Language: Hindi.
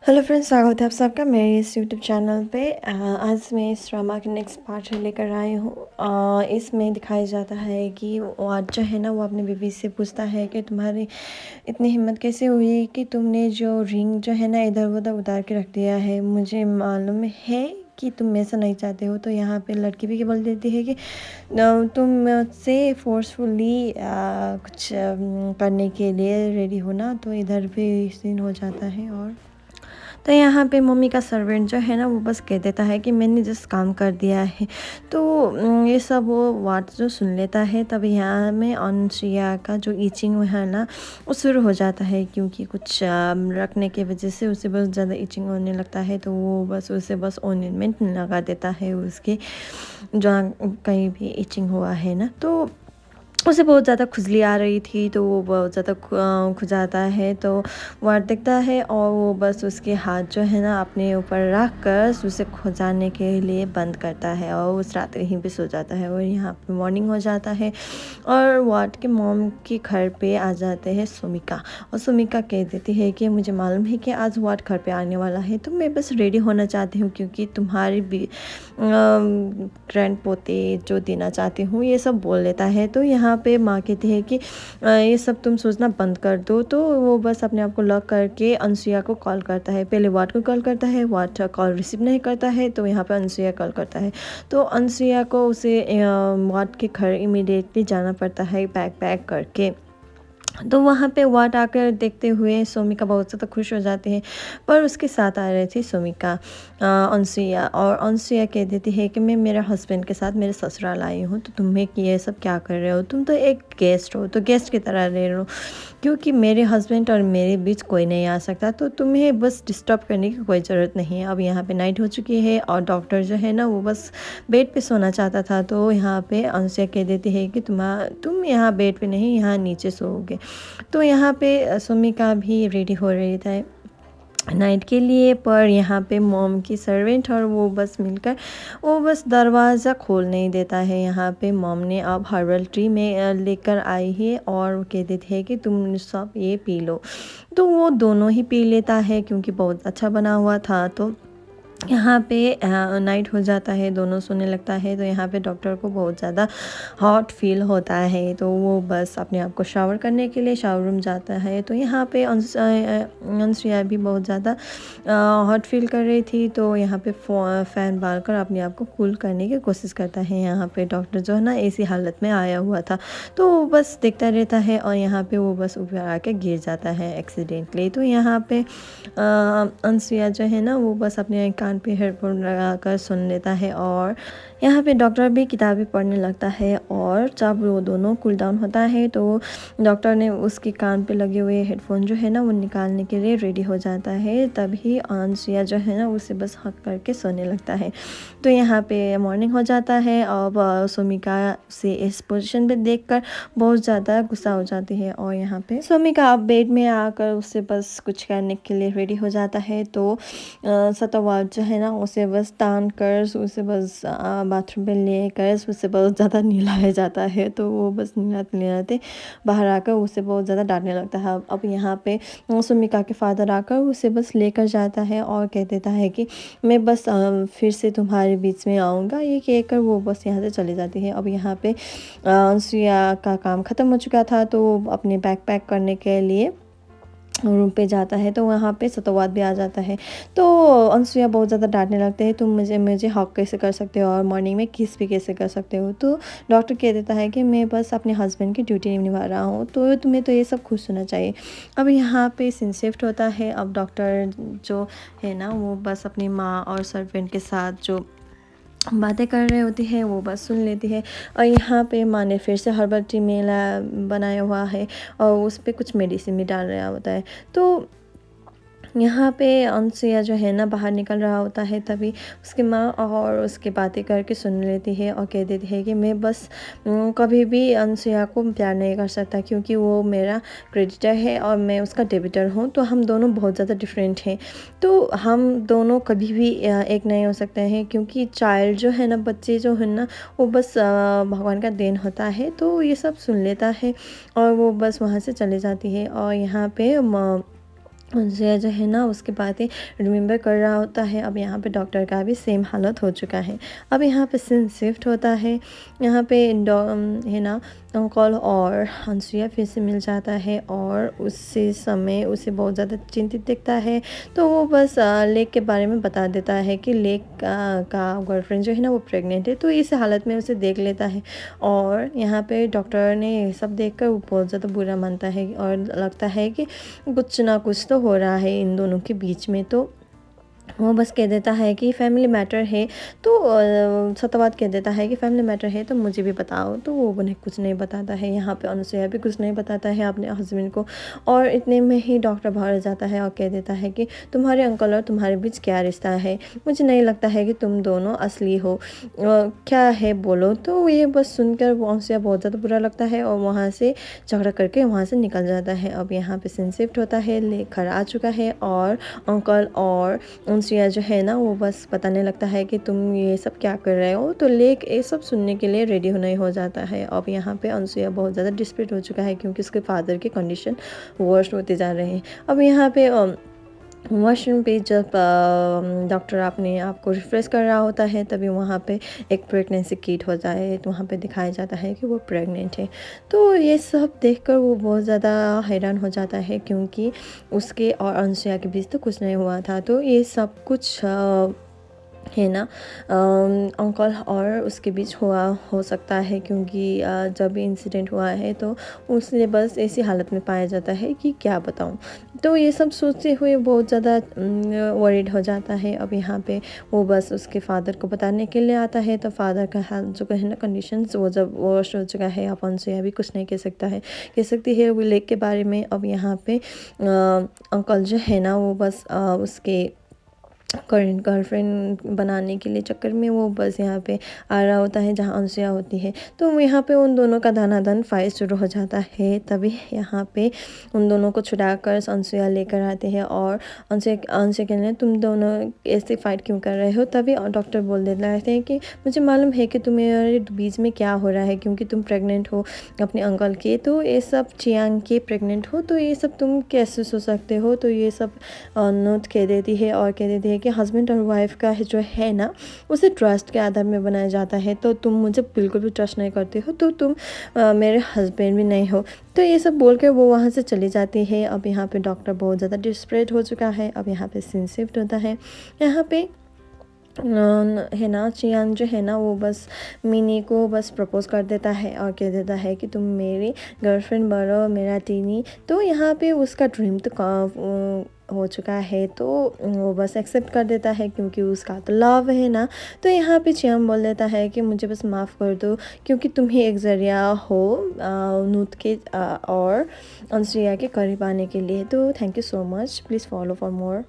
हेलो फ्रेंड्स, स्वागत है आप सबका मेरे इस यूट्यूब चैनल पे। आज मैं इस ड्रामा के नेक्स्ट पार्ट लेकर आई हूँ। इसमें दिखाया जाता है कि वो आज जो है ना, वो अपनी बीवी से पूछता है कि तुम्हारी इतनी हिम्मत कैसे हुई कि तुमने जो रिंग जो है ना इधर उधर उतार के रख दिया है। मुझे मालूम है कि तुम ऐसा नहीं चाहते हो। तो यहाँ पे लड़की भी बोल देती है कि तुम मुझसे फोर्सफुली कुछ करने के लिए रेडी हो ना। तो इधर भी सीन हो जाता है। और तो यहाँ पे मम्मी का सर्वेंट जो है ना, वो बस कह देता है कि मैंने जस्ट काम कर दिया है। तो ये सब वो वाट जो सुन लेता है, तब यहाँ में अनुसुईया का जो ईचिंग है ना, वो शुरू हो जाता है। क्योंकि कुछ रखने की वजह से उसे बहुत ज़्यादा ईचिंग होने लगता है। तो वो बस उसे बस ऑइंटमेंट लगा देता है उसके जहाँ कहीं भी ईचिंग हुआ है ना। तो उसे बहुत ज़्यादा खुजली आ रही थी। तो वो बहुत ज़्यादा खुजाता है। तो वार देखता है और वो बस उसके हाथ जो है ना अपने ऊपर रख कर उसे खुजाने के लिए बंद करता है और उस रात यहीं पे सो जाता है। और यहाँ पे मॉर्निंग हो जाता है और वार्ड के मॉम के घर पे आ जाते हैं सुमिका। और सुमिका कह देती है कि मुझे मालूम है कि आज वार्ड घर पे आने वाला है, तो मैं बस रेडी होना चाहती हूँ क्योंकि तुम्हारी भी ग्रैंड पोते जो देना चाहती हूँ ये सब बोल लेता है। तो यहाँ पे माँ कहती है कि ये सब तुम सोचना बंद कर दो। तो वो बस अपने आप को लॉक करके अनुसुईया को कॉल करता है। पहले वार्ड को कॉल करता है, वार्ड कॉल रिसीव नहीं करता है। तो यहाँ पे अनुसुईया कॉल करता है। तो अनुसुईया को उसे वार्ड के घर इमीडिएटली जाना पड़ता है बैग पैक करके। तो वहाँ पे वार्ड आकर देखते हुए सोमिका बहुत ज़्यादा खुश हो जाती है। पर उसके साथ आ रही थी सोमिका अनुसुईया। और अनुसुईया कह देती है कि मैं मेरे हस्बैंड के साथ मेरे ससुराल आई हूँ, तो तुम्हें ये सब क्या कर रहे हो? तुम तो एक गेस्ट हो, तो गेस्ट की तरह रह रहे हो। क्योंकि मेरे हस्बैंड और मेरे बीच कोई नहीं आ सकता, तो तुम्हें बस डिस्टर्ब करने की कोई ज़रूरत नहीं है। अब यहाँ पे नाइट हो चुकी है और डॉक्टर जो है ना, वो बस बेड पे सोना चाहता था। तो यहाँ पे अनुसुईया कह देती है कि तुम यहाँ बेड पे नहीं, यहाँ नीचे सोओगे। तो यहाँ पे सुमिका भी रेडी हो रही था नाइट के लिए। पर यहाँ पे मॉम की सर्वेंट और वो बस मिलकर वो बस दरवाज़ा खोल नहीं देता है। यहाँ पे मॉम ने अब हर्बल ट्री में लेकर आई है और कह देते हैं कि तुम सब ये पी लो। तो वो दोनों ही पी लेता है क्योंकि बहुत अच्छा बना हुआ था। तो यहाँ पे नाइट हो जाता है, दोनों सोने लगता है। तो यहाँ पे डॉक्टर को बहुत ज़्यादा हॉट फील होता है। तो वो बस अपने आप को शावर करने के लिए शावर रूम जाता है। तो यहाँ पे अनुसुईया भी बहुत ज़्यादा हॉट फील कर रही थी। तो यहाँ पे फ़ैन डाल कर अपने आप को कूल करने की कोशिश करता है। यहाँ पे डॉक्टर जो है ना ऐसी हालत में आया हुआ था। तो वो बस देखता रहता है और यहाँ पे वो बस ऊपर आके गिर जाता है एक्सीडेंटली। तो यहाँ पे अनुसुईया जो है ना, वो बस अपने कान पे हेडफोन लगा कर सुन लेता है। और यहाँ पे डॉक्टर भी किताबें पढ़ने लगता है। और जब वो दोनों कूल डाउन होता है तो डॉक्टर ने उसके कान पे लगे हुए हेडफोन जो है ना, वो निकालने के लिए रेडी हो जाता है। तभी अनुसुईया जो है ना, उसे बस हक करके सोने लगता है। तो यहाँ पे मॉर्निंग हो जाता है। अब सुमिका से इस पोजीशन पे देखकर बहुत ज़्यादा गुस्सा हो जाती है। और यहाँ पे सुमिका अब बेड में आकर उससे बस कुछ करने के लिए रेडी हो जाता है। तो सतवाद जो है ना, उसे बस तान कर उसे बस बाथरूम पे लेकर उसे बहुत ज़्यादा नहलाया जाता है। तो वो बस नहलाते नहलाते बाहर आकर उसे बहुत ज़्यादा डांटने लगता है। अब यहाँ पे सुमिका के फादर आकर उसे बस लेकर जाता है और कह देता है कि मैं बस फिर से तुम्हारे बीच में आऊँगा। ये कहकर वो बस यहाँ से चली जाती है। अब यहाँ पे अनुसुईया का काम ख़त्म हो चुका था। तो वो अपने बैग पैक करने के लिए रूम पे जाता है। तो वहाँ पे सतवाद भी आ जाता है। तो अनुसुईया बहुत ज़्यादा डांटने लगते हैं, तुम मुझे हक कैसे कर सकते हो और मॉर्निंग में किस भी कैसे कर सकते हो? तो डॉक्टर कह देता है कि मैं बस अपने हस्बैंड की ड्यूटी निभा रहा हूँ, तो तुम्हें तो ये सब खुश होना चाहिए। अब यहाँ पे सीन शिफ्ट होता है। अब डॉक्टर जो है ना, वो बस अपनी माँ और सर्वेंट के साथ जो बातें कर रहे होती है वो बस सुन लेती है। और यहाँ पे माँ ने फिर से हर्बल टी मेला बनाया हुआ है और उस पे कुछ मेडिसिन भी डाल रहा होता है। तो यहाँ पे अनुसुईया जो है ना बाहर निकल रहा होता है, तभी उसकी माँ और उसकी बातें करके सुन लेती है और कह देती है कि मैं बस कभी भी अनुसुईया को प्यार नहीं कर सकता क्योंकि वो मेरा क्रेडिटर है और मैं उसका डेबिटर हूँ। तो हम दोनों बहुत ज़्यादा डिफरेंट हैं। तो हम दोनों कभी भी एक नहीं हो सकते हैं क्योंकि चाइल्ड जो है ना, बच्चे जो है ना, वो बस भगवान का देन होता है। तो ये सब सुन लेता है और वो बस वहाँ से चली जाती है। और यहाँ पे उनसे जो है ना उसकी बातें रिमेंबर कर रहा होता है। अब यहाँ पे डॉक्टर का भी सेम हालत हो चुका है। अब यहाँ पे सीन शिफ्ट होता है। यहाँ पे है ना अंकल और अनसुईया फिर से मिल जाता है और उसी समय उसे बहुत ज़्यादा चिंतित दिखता है। तो वो बस लेक के बारे में बता देता है कि लेक का गर्लफ्रेंड जो है ना वो प्रेग्नेंट है। तो इस हालत में उसे देख लेता है और यहाँ पे डॉक्टर ने ये सब देखकर वो बहुत ज़्यादा बुरा मानता है और लगता है कि कुछ ना कुछ तो हो रहा है इन दोनों के बीच में। तो वो बस कह देता है कि फैमिली मैटर है। तो सत्यवाद कह देता है कि फैमिली मैटर है तो मुझे भी बताओ। तो वो उन्हें कुछ नहीं बताता है। यहाँ पे अनुसुईया भी कुछ नहीं बताता है अपने हस्बैंड को। और इतने में ही डॉक्टर बाहर जाता है और कह देता है कि तुम्हारे अंकल और तुम्हारे बीच क्या रिश्ता है, मुझे नहीं लगता है कि तुम दोनों असली हो, क्या है बोलो। तो ये बस सुनकर वो अनुसुईया बहुत ज़्यादा बुरा लगता है और वहाँ से झगड़ा करके वहाँ से निकल जाता है। अब यहाँ पे सीन शिफ्ट होता है, लेकर आ चुका है और अंकल और अनसुईया जो है ना वो बस बताने लगता है कि तुम ये सब क्या कर रहे हो। तो लेक ये सब सुनने के लिए रेडी होने हो जाता है। अब यहाँ पे अनसुईया बहुत ज़्यादा डिस्परेट हो चुका है क्योंकि उसके फादर की कंडीशन वर्स्ट होते जा रहे हैं। अब यहाँ पे वॉशरूम पे जब डॉक्टर अपने आप को रिफ्रेश कर रहा होता है तभी वहाँ पे एक प्रेगनेंसी किट हो जाए तो वहाँ पे दिखाया जाता है कि वो प्रेग्नेंट है। तो ये सब देखकर वो बहुत ज़्यादा हैरान हो जाता है क्योंकि उसके और अनसुईया के बीच तो कुछ नहीं हुआ था। तो ये सब कुछ है ना अंकल और उसके बीच हुआ हो सकता है क्योंकि जब भी इंसिडेंट हुआ है तो उसने बस ऐसी हालत में पाया जाता है कि क्या बताऊँ। तो ये सब सोचते हुए बहुत ज़्यादा वरीड हो जाता है। अब यहाँ पे वो बस उसके फादर को बताने के लिए आता है। तो फादर का हाल जो है ना कंडीशंस वो जब वर्स्ट हो चुका है अपन से अभी कुछ नहीं कह सकता है, कह सकती है वो लेक के बारे में। अब यहाँ पे अंकल जो है ना वो बस उसके करेंट गर्लफ्रेंड बनाने के लिए चक्कर में वो बस यहाँ पे आ रहा होता है जहाँ अनसुईया होती है। तो यहाँ पे उन दोनों का धनाधन फाइट शुरू हो जाता है। तभी यहाँ पे उन दोनों को छुड़ाकर अनसुईया लेकर आते हैं और अनसुईया कहने तुम दोनों ऐसे फाइट क्यों कर रहे हो। तभी डॉक्टर बोल देता है कि मुझे मालूम है कि तुम्हारे बीच में क्या हो रहा है क्योंकि तुम प्रेग्नेंट हो अपने अंकल के। तो ये सब चियांग के प्रेग्नेंट हो तो ये सब तुम कैसे सोच सकते हो। तो ये सब नोट कह देती है और कह देती है कि हस्बैंड और वाइफ का जो है ना उसे ट्रस्ट के आधार में बनाया जाता है। तो तुम मुझे बिल्कुल भी ट्रस्ट नहीं करते हो तो तुम मेरे हस्बैंड भी नहीं हो। तो ये सब बोल के वो वहाँ से चली जाती है। अब यहाँ पे डॉक्टर बहुत ज़्यादा डिस्परेट हो चुका है। अब यहाँ पे सीन शिफ्ट होता है। यहाँ पे है ना चियान जो है ना वो बस मिनी को बस प्रपोज कर देता है और कह देता है कि तुम मेरी गर्लफ्रेंड बनो मेरा टीनी। तो यहाँ पे उसका ड्रीम तो हो चुका है तो वो बस एक्सेप्ट कर देता है क्योंकि उसका तो लव है ना। तो यहाँ पे चियान बोल देता है कि मुझे बस माफ़ कर दो क्योंकि तुम ही एक ज़रिया हो नूत के और अनसुईया के करीब आने के लिए। तो thank you so much, please follow for more.